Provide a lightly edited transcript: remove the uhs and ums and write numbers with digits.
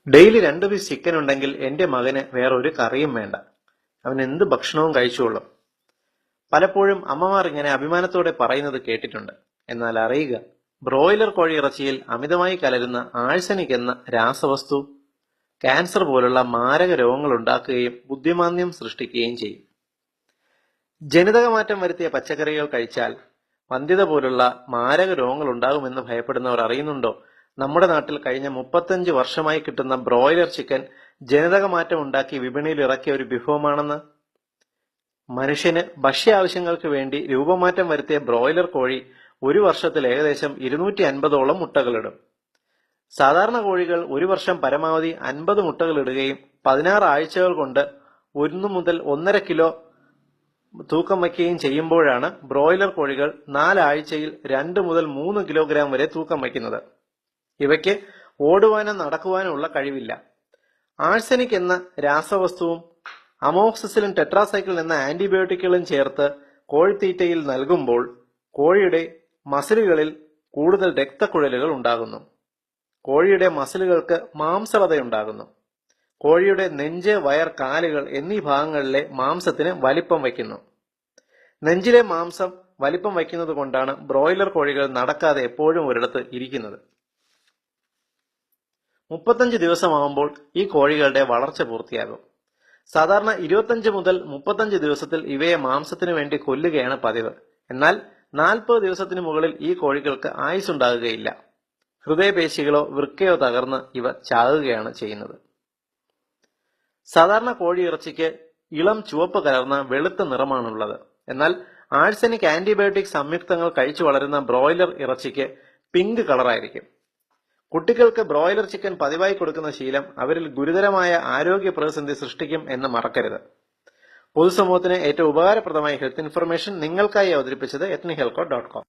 Daily 2 piece chicken ഉണ്ടെങ്കിൽ എന്റെ മകന് വേറൊരു കറിയും വേണ്ട. അവൻ എന്ത് ഭക്ഷണവും കഴിച്ചോളും. പലപ്പോഴും അമ്മമാർ ഇങ്ങനെ അഭിമാനത്തോടെ പറയുന്നത് കേട്ടിട്ടുണ്ട്. എന്നാൽ അറിയുക, ബ്രോയിലർ കോഴി ഇറച്ചിയിൽ അമിതമായി കലരുന്ന ആഴ്സനിക് എന്ന രാസവസ്തു ക്യാൻസർ പോലുള്ള മാരക രോഗങ്ങൾ ഉണ്ടാക്കുകയും ബുദ്ധിമാന്ദ്യം സൃഷ്ടിക്കുകയും ചെയ്യും. ജനിതകമാറ്റം വരുത്തിയ പച്ചക്കറികൾ കഴിച്ചാൽ വന്ധ്യത പോലുള്ള മാരക രോഗങ്ങൾ ഉണ്ടാകുമെന്ന് ഭയപ്പെടുന്നവർ അറിയുന്നുണ്ടോ? നമ്മുടെ നാട്ടിൽ കഴിഞ്ഞ 35 വർഷമായി കിട്ടുന്ന ബ്രോയിലർ ചിക്കൻ ജനിതകമാറ്റം ഉണ്ടാക്കി വിപണിയിൽ ഇറക്കിയ ഒരു വിഭവമാണെന്ന്. മനുഷ്യന് ഭക്ഷ്യ ആവശ്യങ്ങൾക്ക് വേണ്ടി രൂപമാറ്റം വരുത്തിയ ബ്രോയിലർ കോഴി ഒരു വർഷത്തിൽ ഏകദേശം 250ഓളം മുട്ടകളിടും. സാധാരണ കോഴികൾ ഒരു വർഷം പരമാവധി 50 മുട്ടകൾ ഇടുകയും 16 ആഴ്ചകൾ കൊണ്ട് 1 മുതൽ 1.5 കിലോ തൂക്കം വയ്ക്കുകയും ചെയ്യുമ്പോഴാണ് ബ്രോയിലർ കോഴികൾ 4 ആഴ്ചയിൽ 2 മുതൽ 3 കിലോഗ്രാം വരെ തൂക്കം വയ്ക്കുന്നത്. ഇവയ്ക്ക് ഓടുവാനോ നടക്കുവാനോ ഉള്ള കഴിവില്ല. ആഴ്സനിക് എന്ന രാസവസ്തുവും അമോക്സിസിലിൻ ടെട്രാസൈക്ലിൻ എന്ന ആന്റിബയോട്ടിക്കുകളും ചേർത്ത് കോഴിത്തീറ്റയിൽ നൽകുമ്പോൾ കോഴിയുടെ മസിലുകളിൽ കൂടുതൽ രക്തക്കുഴലുകൾ ഉണ്ടാകുന്നു. കോഴിയുടെ മസിലുകൾക്ക് മാംസളതയുണ്ടാകുന്നു. കോഴിയുടെ നെഞ്ച്, വയർ, കാലുകൾ എന്നീ ഭാഗങ്ങളിലെ മാംസത്തിന് വലിപ്പം വയ്ക്കുന്നു. നെഞ്ചിലെ മാംസം വലിപ്പം വയ്ക്കുന്നത് കൊണ്ടാണ് ബ്രോയിലർ കോഴികൾ നടക്കാതെ എപ്പോഴും ഒരിടത്ത് ഇരിക്കുന്നത്. 35 ദിവസമാകുമ്പോൾ ഈ കോഴികളുടെ വളർച്ച പൂർത്തിയാകും. സാധാരണ 25 മുതൽ 35 ദിവസത്തിൽ ഇവയെ മാംസത്തിനു വേണ്ടി കൊല്ലുകയാണ് പതിവ്. എന്നാൽ 40 ദിവസത്തിനു മുകളിൽ ഈ കോഴികൾക്ക് ആയുസ്സുണ്ടാകുകയില്ല. ഹൃദയപേശികളോ വൃക്കയോ തകർന്ന് ഇവ ചാകുകയാണ് ചെയ്യുന്നത്. സാധാരണ കോഴി ഇറച്ചിക്ക് ഇളം ചുവപ്പ് കലർന്ന വെളുത്ത നിറമാണുള്ളത്. എന്നാൽ ആഴ്സനിക് ആന്റിബയോട്ടിക് സംയുക്തങ്ങൾ കഴിച്ചു വളരുന്ന ബ്രോയിലർ ഇറച്ചിക്ക് പിങ്ക് കളറായിരിക്കും. കുട്ടികൾക്ക് ബ്രോയിലർ ചിക്കൻ പതിവായി കൊടുക്കുന്ന ശീലം അവരിൽ ഗുരുതരമായ ആരോഗ്യ പ്രതിസന്ധി സൃഷ്ടിക്കും എന്ന് മറക്കരുത്. പൊതുസമൂഹത്തിന് ഏറ്റവും ഉപകാരപ്രദമായ ഹെൽത്ത് ഇൻഫർമേഷൻ നിങ്ങൾക്കായി അവതരിപ്പിച്ചത് ethnichealthcode.com.